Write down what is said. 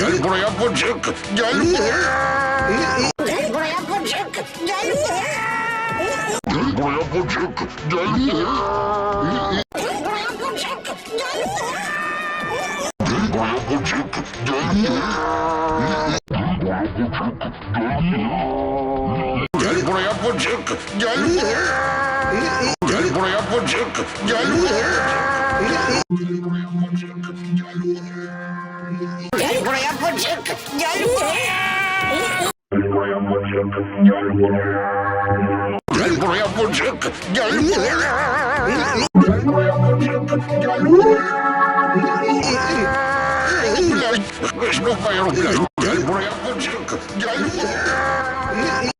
Gel buraya Vıcık. Gel buraya. Gel buraya Vıcık. Gel buraya. Gel buraya Vıcık. Gel buraya. Gel buraya Vıcık. Gel buraya. Gel buraya Vıcık. Gel buraya. Gel buraya Vıcık. Gel buraya. Gel buraya Vıcık. Gel buraya. Gel buraya Vıcık. Gel buraya. Gel buraya Vıcık. Gel buraya. Gel buraya Vıcık. Gel buraya.